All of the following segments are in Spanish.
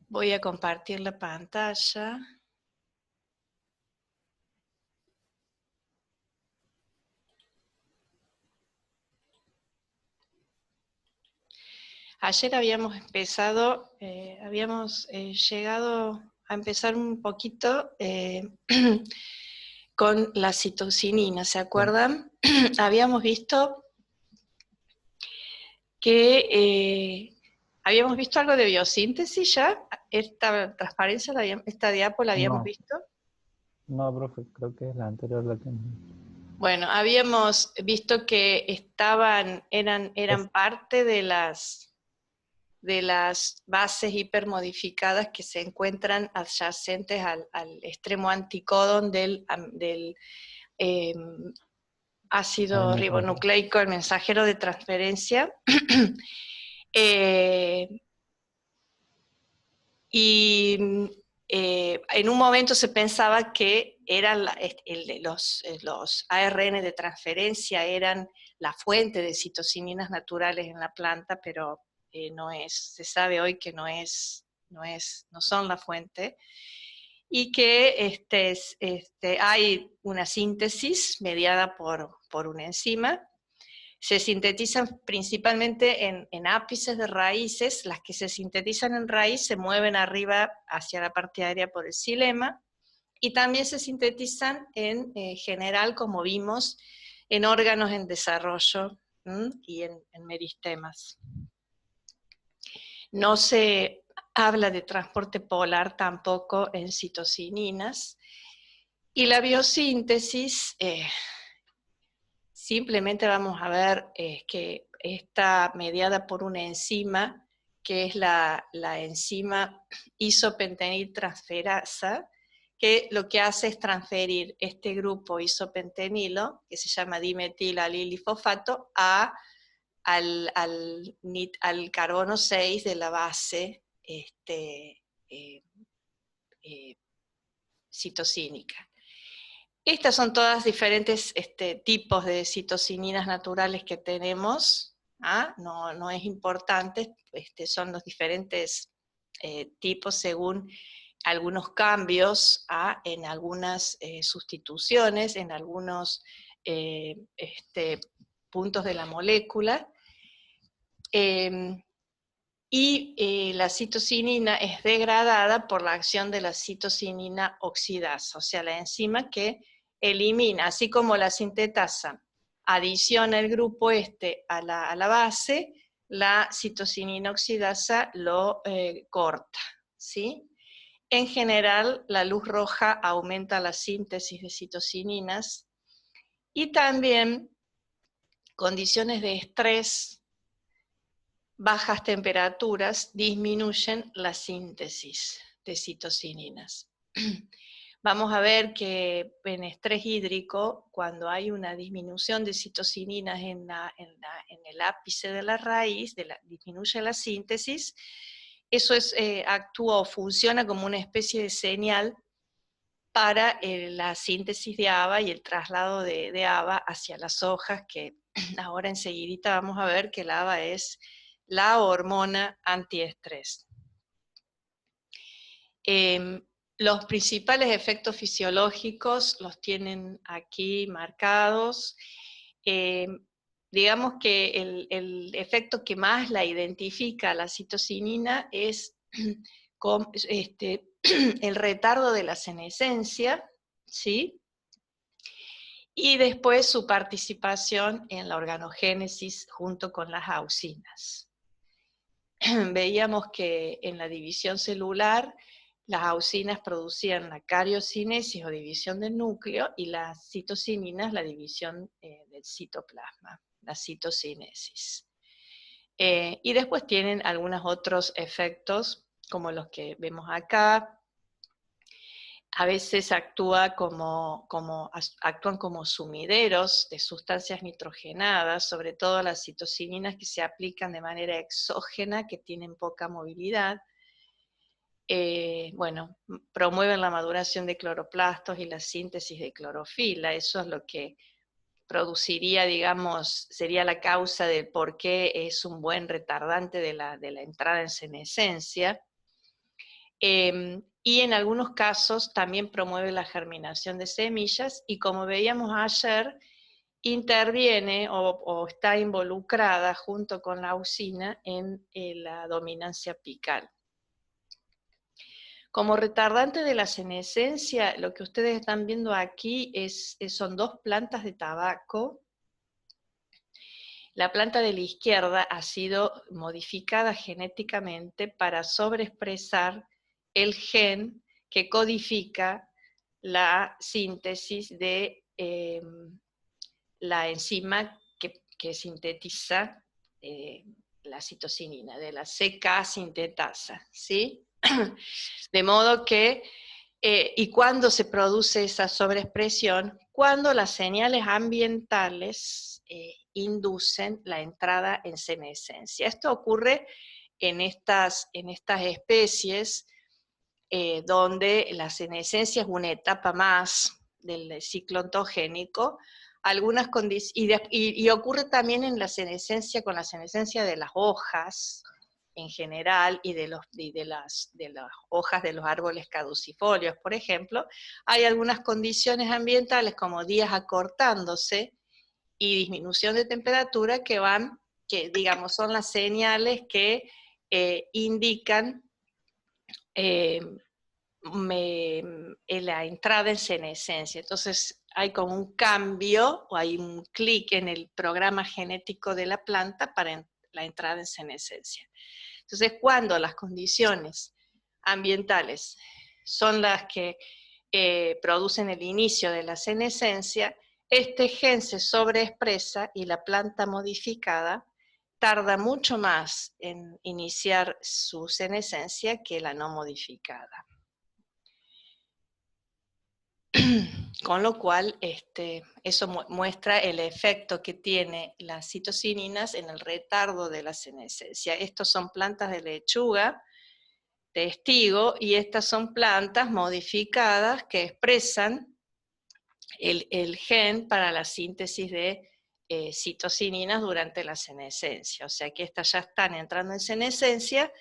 Voy a compartir la pantalla. Ayer habíamos empezado, habíamos llegado a empezar un poquito con la citocinina, ¿se acuerdan? Habíamos visto que habíamos visto algo de biosíntesis ya. Esta transparencia, esta diapo la habíamos visto. No, profe, creo que es la anterior la que... Bueno, habíamos visto que eran parte de las bases hipermodificadas que se encuentran adyacentes al extremo anticodón del ácido ribonucleico, el mensajero de transferencia. En un momento se pensaba que eran los ARN de transferencia eran la fuente de citocininas naturales en la planta, pero no es. Se sabe hoy que no son la fuente, y que hay una síntesis mediada por una enzima. Se sintetizan principalmente en ápices de raíces. Las que se sintetizan en raíz se mueven arriba hacia la parte aérea por el xilema, y también se sintetizan en general, como vimos, en órganos en desarrollo y en meristemas. No se habla de transporte polar tampoco en citocininas, y la biosíntesis, simplemente vamos a ver que está mediada por una enzima, que es la enzima isopenteniltransferasa, que lo que hace es transferir este grupo isopentenilo, que se llama dimetilalilifosfato, al carbono 6 de la base citocínica. Estas son todas diferentes tipos de citocininas naturales que tenemos. No es importante, son los diferentes tipos según algunos cambios en algunas sustituciones, en algunos puntos de la molécula. La citocinina es degradada por la acción de la citocinina oxidasa, o sea, la enzima que elimina, así como la sintetasa adiciona el grupo a la base, la citocinina oxidasa lo corta, ¿sí? En general, la luz roja aumenta la síntesis de citocininas, y también condiciones de estrés, bajas temperaturas disminuyen la síntesis de citocininas. Vamos a ver que en estrés hídrico, cuando hay una disminución de citocininas en el ápice de la raíz, disminuye la síntesis. Eso actúa o funciona como una especie de señal para la síntesis de ABA y el traslado de ABA hacia las hojas, que ahora enseguidita vamos a ver que la ABA es la hormona antiestrés. Los principales efectos fisiológicos los tienen aquí marcados. Digamos que el efecto que más la identifica a la citocinina es el retardo de la senescencia, ¿sí? Y después su participación en la organogénesis junto con las auxinas. Veíamos que en la división celular las auxinas producían la cariocinesis o división del núcleo, y las citocininas la división del citoplasma, la citocinesis. Y después tienen algunos otros efectos, como los que vemos acá. A veces actúan como sumideros de sustancias nitrogenadas, sobre todo las citocininas que se aplican de manera exógena, que tienen poca movilidad. Promueven la maduración de cloroplastos y la síntesis de clorofila. Eso es lo que produciría, digamos, sería la causa de por qué es un buen retardante de la entrada en senescencia. Y en algunos casos también promueve la germinación de semillas, y como veíamos ayer, interviene o está involucrada junto con la auxina en la dominancia apical. Como retardante de la senescencia, lo que ustedes están viendo aquí son dos plantas de tabaco. La planta de la izquierda ha sido modificada genéticamente para sobreexpresar el gen que codifica la síntesis de la enzima que sintetiza la citocinina, de la CK sintetasa, ¿sí? De modo que, ¿y cuándo se produce esa sobreexpresión? Cuando las señales ambientales inducen la entrada en senescencia. Esto ocurre en estas especies donde la senescencia es una etapa más del ciclo ontogénico, y ocurre también en la senescencia, con la senescencia de las hojas en general y de las hojas de los árboles caducifolios, por ejemplo. Hay algunas condiciones ambientales como días acortándose y disminución de temperatura que digamos son las señales que indican la entrada en senescencia. Entonces hay como un cambio o hay un clic en el programa genético de la planta para la entrada en senescencia. Entonces, cuando las condiciones ambientales son las que producen el inicio de la senescencia, este gen se sobreexpresa y la planta modificada tarda mucho más en iniciar su senescencia que la no modificada. Con lo cual, eso muestra el efecto que tiene las citocininas en el retardo de la senescencia. Estos son plantas de lechuga, testigo, y estas son plantas modificadas que expresan el gen para la síntesis de citocininas durante la senescencia. O sea que estas ya están entrando en senescencia,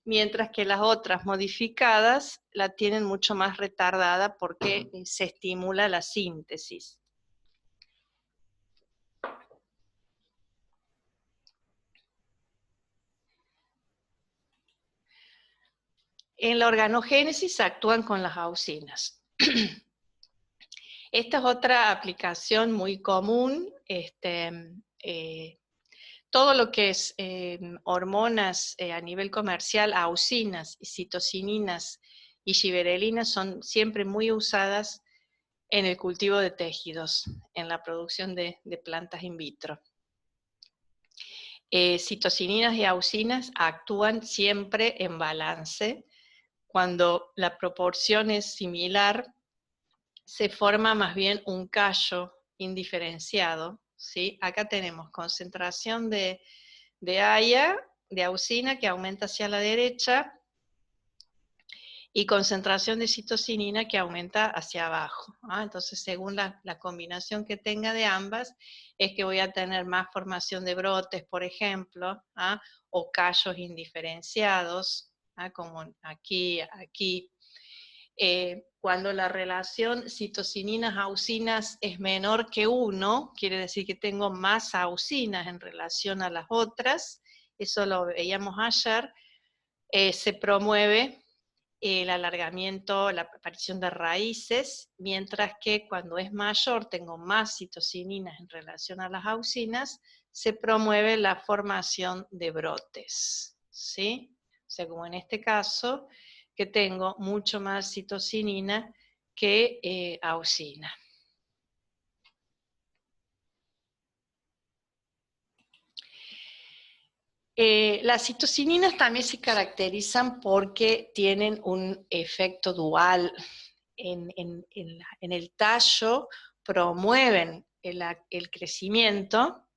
mientras que las otras modificadas la tienen mucho más retardada porque se estimula la síntesis. En la organogénesis actúan con las auxinas. Esta es otra aplicación muy común. Todo lo que es hormonas a nivel comercial, auxinas, citocininas y giberelinas son siempre muy usadas en el cultivo de tejidos, en la producción de plantas in vitro. Citocininas y auxinas actúan siempre en balance. Cuando la proporción es similar, se forma más bien un callo indiferenciado, ¿sí? Acá tenemos concentración de AIA, de auxina, que aumenta hacia la derecha, y concentración de citocinina que aumenta hacia abajo. Entonces, según la combinación que tenga de ambas, es que voy a tener más formación de brotes, por ejemplo, o callos indiferenciados, como aquí. Cuando la relación citocininas-auxinas es menor que 1, quiere decir que tengo más auxinas en relación a las otras, eso lo veíamos ayer, se promueve el alargamiento, la aparición de raíces, mientras que cuando es mayor, tengo más citocininas en relación a las auxinas, se promueve la formación de brotes, ¿sí? O sea, como en este caso, que tengo mucho más citocinina que auxina. Las citocininas también se caracterizan porque tienen un efecto dual en el tallo, promueven el crecimiento,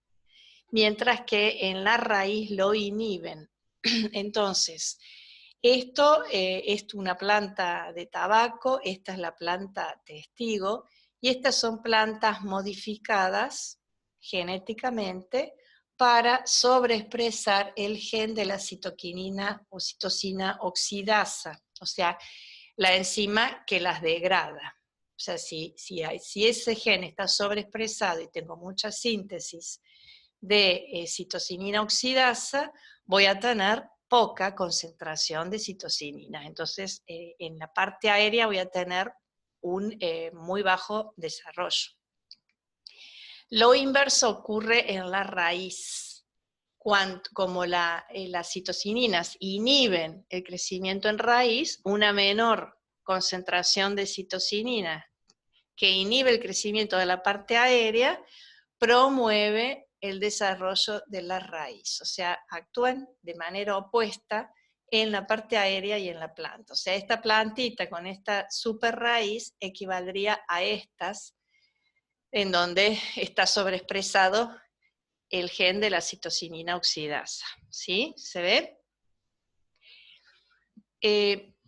mientras que en la raíz lo inhiben. Entonces, esto es una planta de tabaco, esta es la planta testigo, y estas son plantas modificadas genéticamente para sobreexpresar el gen de la citoquinina o citosina oxidasa. o sea, la enzima que las degrada. O sea, si ese gen está sobreexpresado y tengo mucha síntesis de citocinina oxidasa, voy a tener poca concentración de citocinina. Entonces, en la parte aérea voy a tener un muy bajo desarrollo. Lo inverso ocurre en la raíz. Como las citocininas inhiben el crecimiento en raíz, una menor concentración de citocinina que inhibe el crecimiento de la parte aérea promueve el desarrollo de la raíz, o sea, actúan de manera opuesta en la parte aérea y en la planta. O sea, esta plantita con esta super raíz equivaldría a estas en donde está sobreexpresado el gen de la citocinina oxidasa. ¿Sí? ¿Se ve?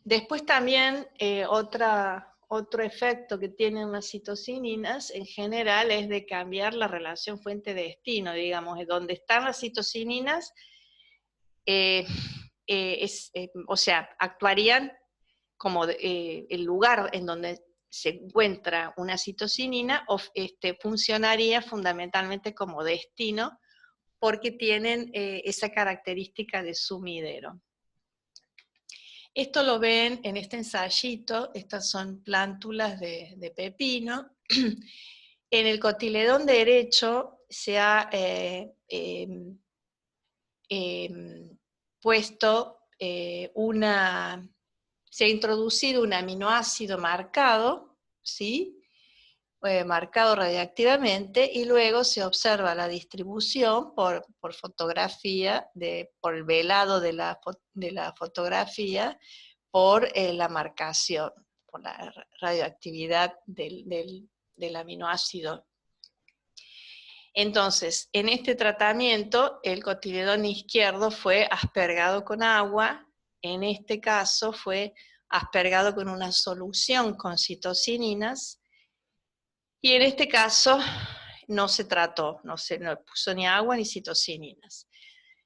Después también otro efecto que tienen las citocininas en general es de cambiar la relación fuente-destino, digamos, donde están las citocininas, o sea, actuarían como el lugar en donde se encuentra una citocinina, funcionaría fundamentalmente como destino, porque tienen esa característica de sumidero. Esto lo ven en este ensayito, estas son plántulas de pepino. En el cotiledón derecho se ha se ha introducido un aminoácido marcado, ¿sí? Marcado radiactivamente, y luego se observa la distribución por fotografía, por el velado de la fotografía, por la marcación, por la radioactividad del aminoácido. Entonces, en este tratamiento, el cotiledón izquierdo fue aspergado con agua, en este caso fue aspergado con una solución con citocininas, y en este caso no se trató, no puso ni agua ni citocininas.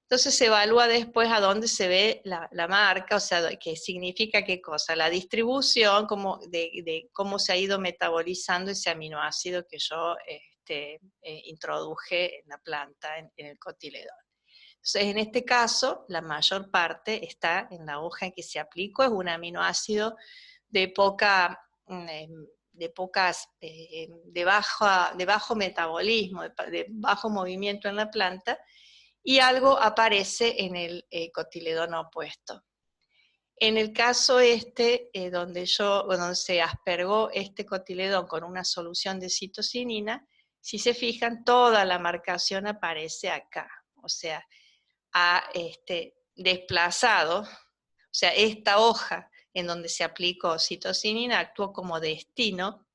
Entonces se evalúa después a dónde se ve la marca, o sea, qué significa qué cosa, la distribución de cómo se ha ido metabolizando ese aminoácido que yo introduje en la planta, en el cotiledón. Entonces, en este caso, la mayor parte está en la hoja en que se aplicó, es un aminoácido de bajo metabolismo, de bajo movimiento en la planta, y algo aparece en el cotiledón opuesto. En el caso donde se aspergó este cotiledón con una solución de citocinina, si se fijan, toda la marcación aparece acá, o sea, ha desplazado, o sea, esta hoja en donde se aplicó citocinina actuó como destino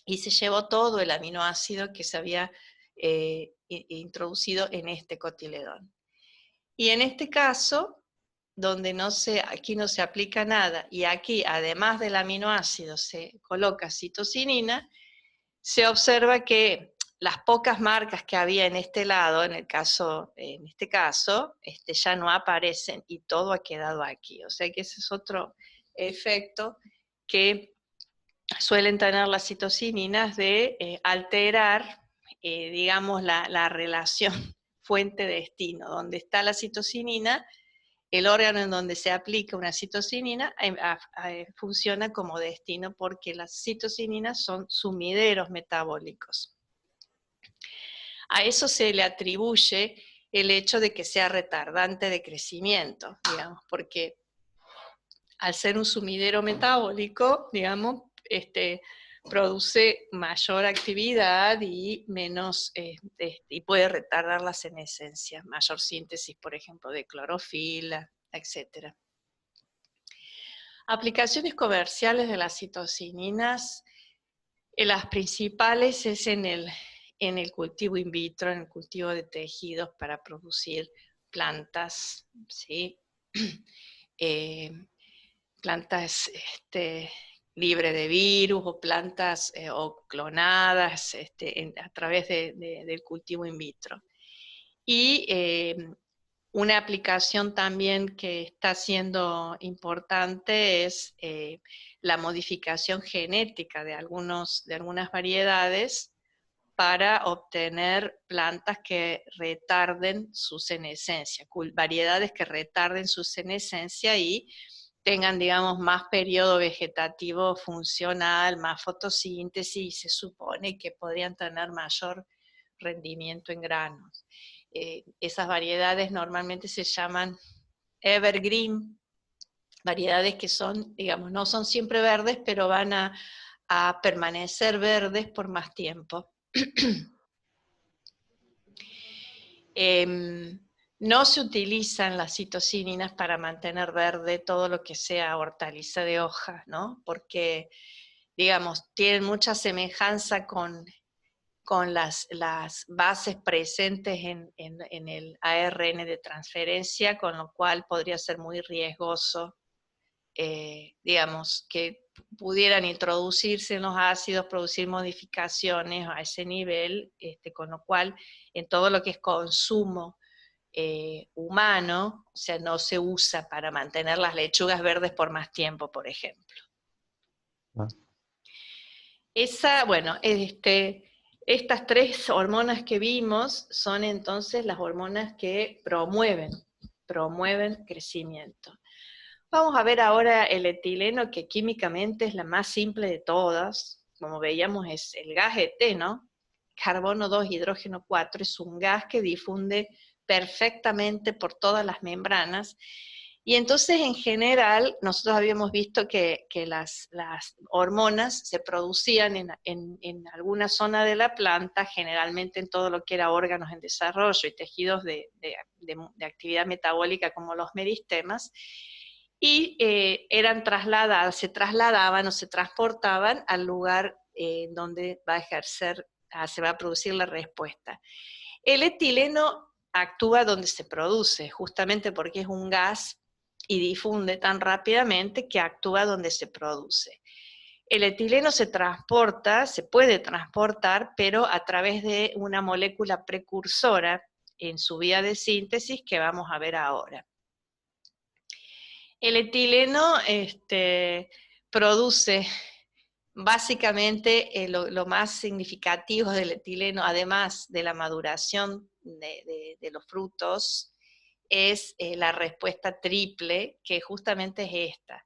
y se llevó todo el aminoácido que se había introducido en este cotiledón. Y en este caso, donde aquí no se aplica nada, y aquí además del aminoácido se coloca citocinina, se observa que las pocas marcas que había en este lado, en este caso, ya no aparecen y todo ha quedado aquí. O sea que ese es otro efecto que suelen tener las citocininas de alterar, digamos, la relación fuente-destino. Donde está la citocinina, el órgano en donde se aplica una citocinina funciona como destino porque las citocininas son sumideros metabólicos. A eso se le atribuye el hecho de que sea retardante de crecimiento, digamos, porque al ser un sumidero metabólico, digamos, produce mayor actividad y menos, y puede retardar la senescencia, mayor síntesis, por ejemplo, de clorofila, etc. Aplicaciones comerciales de las citocininas, las principales es en el cultivo in vitro, en el cultivo de tejidos para producir plantas, ¿sí? Plantas libres de virus o plantas o clonadas a través del cultivo in vitro. Y Una aplicación también que está siendo importante es la modificación genética de algunas variedades para obtener plantas que retarden su senescencia, variedades que retarden su senescencia y tengan, digamos, más periodo vegetativo funcional, más fotosíntesis, y se supone que podrían tener mayor rendimiento en granos. Esas variedades normalmente se llaman evergreen, variedades que son, digamos, no son siempre verdes, pero van a permanecer verdes por más tiempo. No se utilizan las citocininas para mantener verde todo lo que sea hortaliza de hoja, ¿no? Porque, digamos, tienen mucha semejanza con las bases presentes en el ARN de transferencia, con lo cual podría ser muy riesgoso, digamos, que pudieran introducirse en los ácidos, producir modificaciones a ese nivel, con lo cual en todo lo que es consumo humano, o sea, no se usa para mantener las lechugas verdes por más tiempo, por ejemplo. Ah. Bueno, estas tres hormonas que vimos son entonces las hormonas que promueven crecimiento. Vamos a ver ahora el etileno, que químicamente es la más simple de todas. Como veíamos, es el gas eteno, carbono 2, hidrógeno 4, es un gas que difunde perfectamente por todas las membranas. Y entonces, en general, nosotros habíamos visto que las hormonas se producían en alguna zona de la planta, generalmente en todo lo que era órganos en desarrollo y tejidos de actividad metabólica como los meristemas, y se trasladaban o se transportaban al lugar donde se va a producir la respuesta. El etileno actúa donde se produce, justamente porque es un gas y difunde tan rápidamente que actúa donde se produce. El etileno se puede transportar, pero a través de una molécula precursora en su vía de síntesis que vamos a ver ahora. El etileno produce básicamente lo más significativo del etileno, además de la maduración de los frutos, es la respuesta triple, que justamente es esta.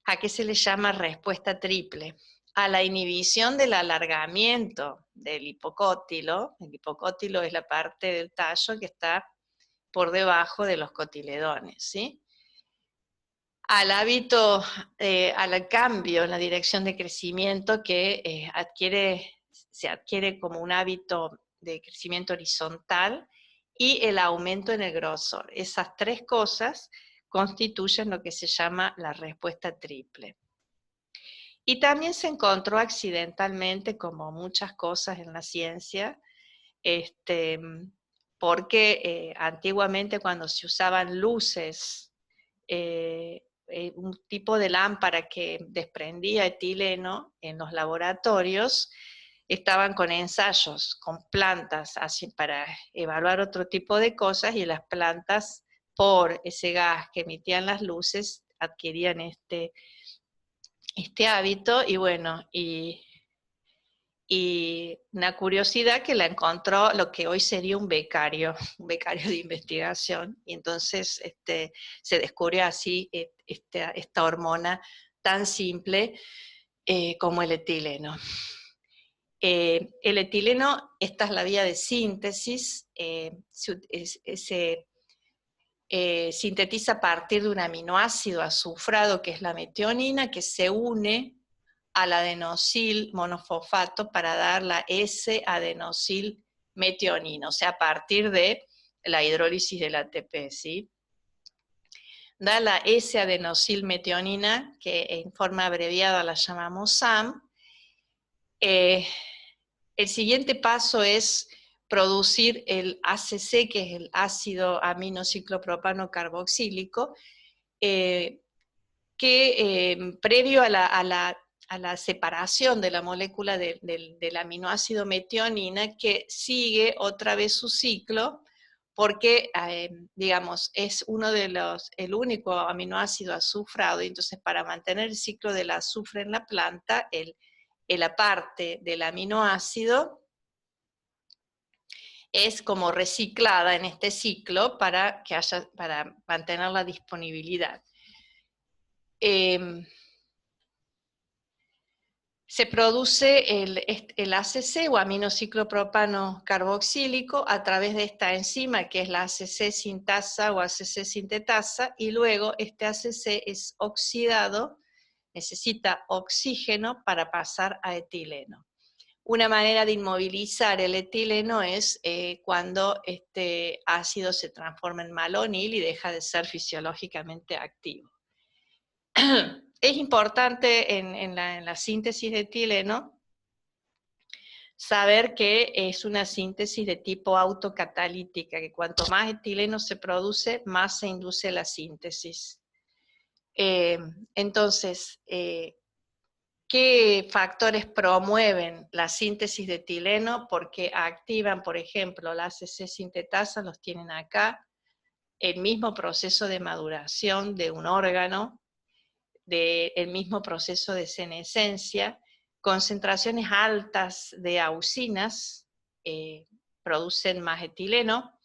¿A qué se le llama respuesta triple? A la inhibición del alargamiento del hipocótilo. El hipocótilo es la parte del tallo que está por debajo de los cotiledones, ¿sí? Al cambio en la dirección de crecimiento que se adquiere como un hábito de crecimiento horizontal, y el aumento en el grosor. Esas tres cosas constituyen lo que se llama la respuesta triple. Y también se encontró accidentalmente, como muchas cosas en la ciencia, porque antiguamente cuando se usaban luces, un tipo de lámpara que desprendía etileno en los laboratorios, estaban con ensayos, con plantas, así para evaluar otro tipo de cosas, y las plantas, por ese gas que emitían las luces, adquirían este hábito, y bueno, y una curiosidad que la encontró lo que hoy sería un becario de investigación, y entonces se descubrió así esta hormona tan simple como el etileno. El etileno, esta es la vía de síntesis, se sintetiza a partir de un aminoácido azufrado que es la metionina, que se une al adenosil monofosfato para dar la S-adenosil metionina, o sea, a partir de la hidrólisis del ATP, ¿sí? Da la S-adenosil metionina, que en forma abreviada la llamamos SAM. El siguiente paso es producir el ACC, que es el ácido aminociclopropano carboxílico, que previo a la separación de la molécula del aminoácido metionina, que sigue otra vez su ciclo porque, digamos, es el único aminoácido azufrado, y entonces para mantener el ciclo del azufre en la planta, la parte del aminoácido es como reciclada en este ciclo para mantener la disponibilidad. Se produce el ACC o aminociclopropano carboxílico a través de esta enzima que es la ACC sintasa o ACC sintetasa, y luego este ACC es oxidado, necesita oxígeno para pasar a etileno. Una manera de inmovilizar el etileno es cuando este ácido se transforma en malonil y deja de ser fisiológicamente activo. Es importante en la síntesis de etileno saber que es una síntesis de tipo autocatalítica, que cuanto más etileno se produce, más se induce la síntesis. Entonces, ¿qué factores promueven la síntesis de etileno? Porque activan, por ejemplo, la ACC sintetasa, los tienen acá, el mismo proceso de maduración de un órgano, el mismo proceso de senescencia, concentraciones altas de auxinas producen más etileno,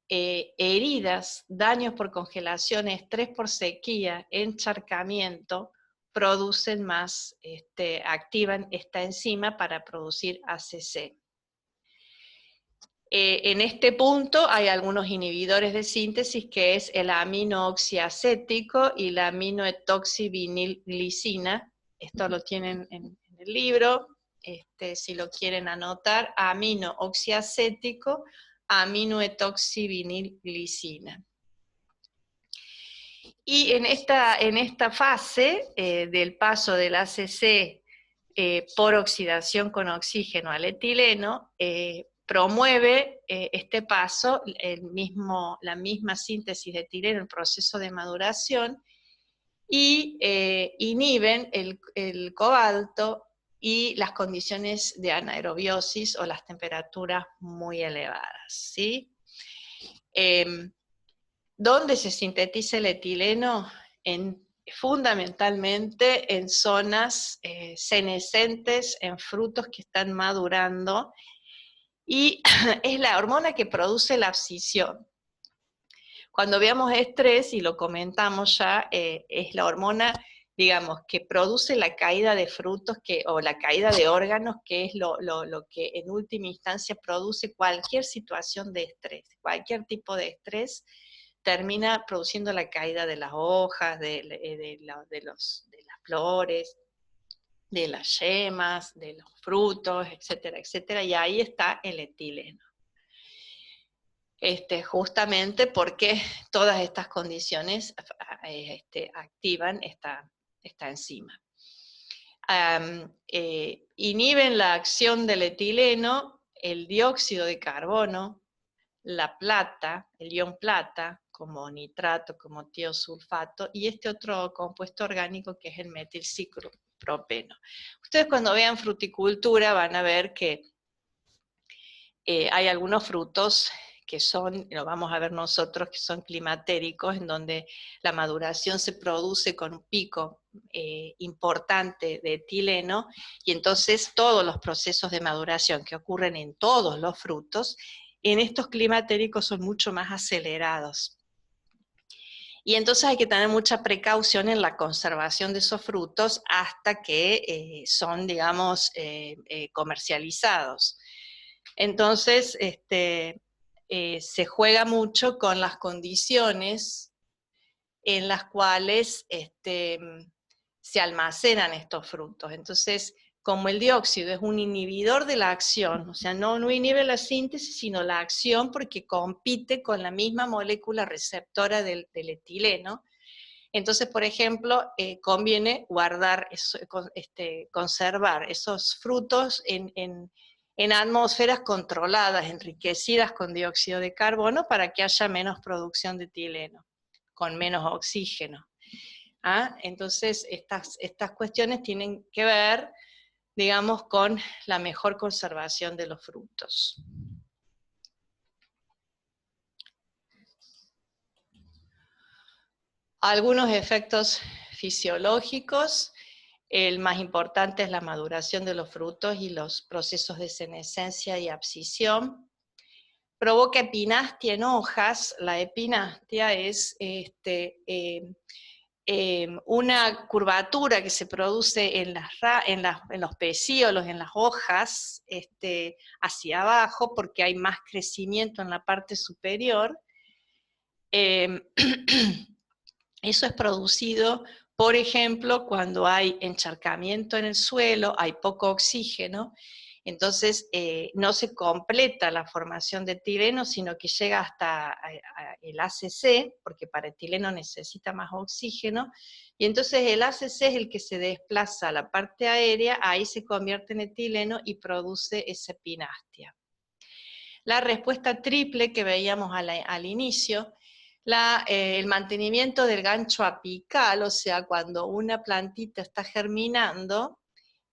heridas, daños por congelación, estrés por sequía, encharcamiento, producen más, activan esta enzima para producir ACC. En este punto hay algunos inhibidores de síntesis, que es el aminooxiacético y la aminoetoxivinilglicina. Esto lo tienen en el libro, si lo quieren anotar, aminooxiacético, aminoetoxivinilglicina. Y en esta fase del paso del ACC por oxidación con oxígeno al etileno, promueve este paso la misma síntesis de etileno, el proceso de maduración, y inhiben el cobalto y las condiciones de anaerobiosis o las temperaturas muy elevadas, ¿sí? ¿Dónde se sintetiza el etileno? Fundamentalmente en zonas senescentes, en frutos que están madurando, y es la hormona que produce la abscisión. Cuando veamos estrés, y lo comentamos ya, es la hormona, digamos, que produce la caída de frutos o la caída de órganos, que es lo que en última instancia produce cualquier situación de estrés. Cualquier tipo de estrés termina produciendo la caída de las hojas, de las flores, de las yemas, de los frutos, etcétera, etcétera, y ahí está el etileno. Justamente porque todas estas condiciones activan esta enzima. Inhiben la acción del etileno, el dióxido de carbono, la plata, el ion plata, como nitrato, como tiosulfato, y este otro compuesto orgánico que es el metilciclopropeno. Ustedes cuando vean fruticultura van a ver que hay algunos frutos que lo vamos a ver nosotros, que son climatéricos, en donde la maduración se produce con un pico importante de etileno, y entonces todos los procesos de maduración que ocurren en todos los frutos, en estos climatéricos son mucho más acelerados. Y entonces hay que tener mucha precaución en la conservación de esos frutos hasta que son, digamos, comercializados. Entonces, se juega mucho con las condiciones en las cuales se almacenan estos frutos. Entonces, como el dióxido es un inhibidor de la acción, o sea, no inhibe la síntesis, sino la acción, porque compite con la misma molécula receptora del etileno. Entonces, por ejemplo, conviene conservar esos frutos en atmósferas controladas, enriquecidas con dióxido de carbono, para que haya menos producción de etileno, con menos oxígeno. Entonces, estas cuestiones tienen que ver, digamos, con la mejor conservación de los frutos. Algunos efectos fisiológicos. El más importante es la maduración de los frutos y los procesos de senescencia y abscisión. Provoca epinastia en hojas. La epinastia es una curvatura que se produce en los pecíolos, en las hojas, hacia abajo, porque hay más crecimiento en la parte superior. Eso es producido, por ejemplo, cuando hay encharcamiento en el suelo, hay poco oxígeno, entonces no se completa la formación de etileno, sino que llega hasta el ACC, porque para etileno necesita más oxígeno, y entonces el ACC es el que se desplaza a la parte aérea, ahí se convierte en etileno y produce esa epinastia. La respuesta triple que veíamos al inicio, el mantenimiento del gancho apical, o sea, cuando una plantita está germinando,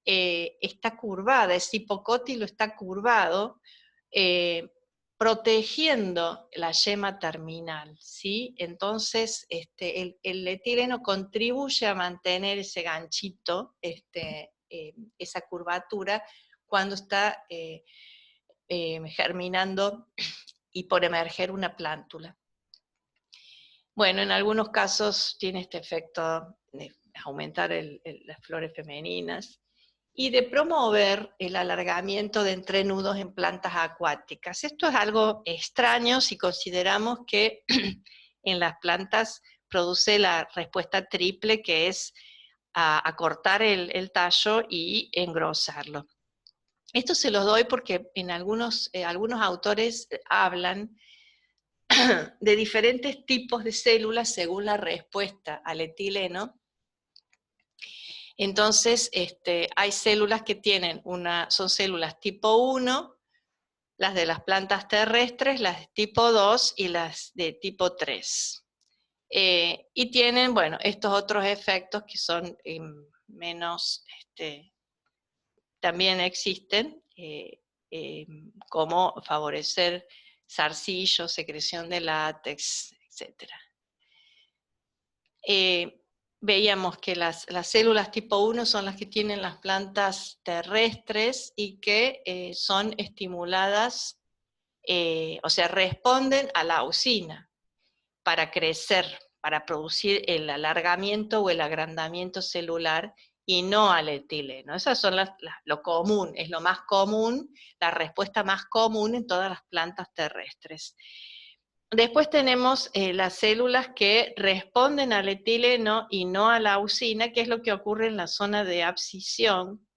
está curvada, ese hipocótilo está curvado, protegiendo la yema terminal, ¿sí? Entonces, el etileno contribuye a mantener ese ganchito, esa curvatura, cuando está germinando y por emerger una plántula. Bueno, en algunos casos tiene este efecto de aumentar las flores femeninas y de promover el alargamiento de entrenudos en plantas acuáticas. Esto es algo extraño si consideramos que en las plantas produce la respuesta triple, que es acortar el tallo y engrosarlo. Esto se los doy porque en algunos autores hablan de diferentes tipos de células según la respuesta al etileno. Entonces, hay células que son células tipo 1, las de las plantas terrestres, las de tipo 2 y las de tipo 3. Y tienen, bueno, estos otros efectos que son menos, también existen, como favorecer zarcillo, secreción de látex, etc. Veíamos que las células tipo 1 son las que tienen las plantas terrestres y que son estimuladas, o sea, responden a la auxina para crecer, para producir el alargamiento o el agrandamiento celular, y no al etileno. Esas son lo común, es lo más común, la respuesta más común en todas las plantas terrestres. Después tenemos las células que responden al etileno y no a la auxina, que es lo que ocurre en la zona de abscisión,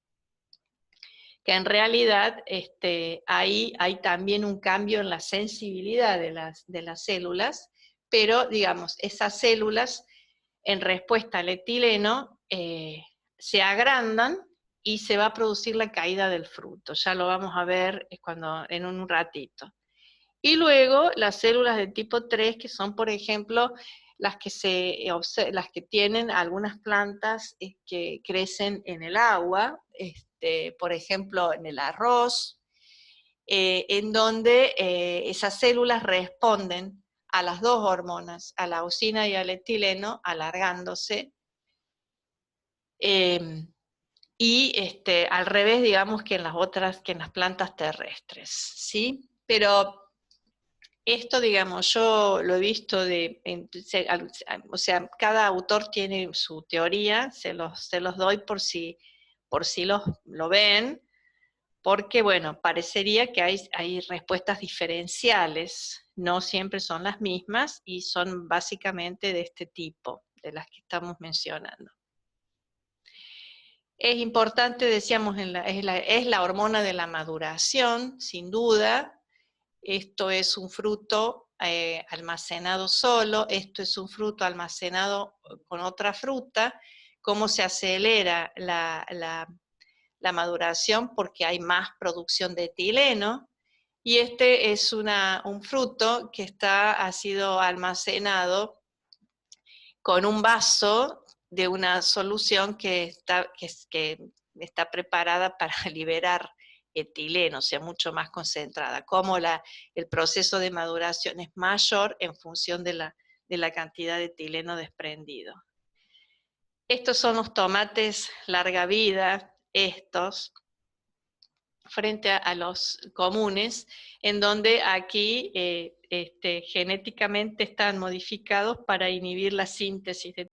que en realidad ahí hay también un cambio en la sensibilidad de las células, pero digamos, esas células en respuesta al etileno se agrandan y se va a producir la caída del fruto. Ya lo vamos a ver en un ratito. Y luego las células de tipo 3, que son, por ejemplo, las que tienen algunas plantas que crecen en el agua, por ejemplo, en el arroz, en donde esas células responden a las dos hormonas, a la auxina y al etileno, alargándose, y al revés, digamos, que en las plantas terrestres, ¿sí? Pero esto, digamos, yo lo he visto o sea, cada autor tiene su teoría, se los doy por si lo ven, porque, bueno, parecería que hay respuestas diferenciales, no siempre son las mismas, y son básicamente de este tipo, de las que estamos mencionando. Es importante, decíamos, es la hormona de la maduración, sin duda. Esto es un fruto almacenado solo, esto es un fruto almacenado con otra fruta. ¿Cómo se acelera la maduración? Porque hay más producción de etileno, y este es un fruto que ha sido almacenado con un vaso de una solución que está preparada para liberar etileno, o sea, mucho más concentrada. Como el proceso de maduración es mayor en función de de la cantidad de etileno desprendido. Estos son los tomates larga vida, estos, frente a los comunes, en donde aquí genéticamente están modificados para inhibir la síntesis de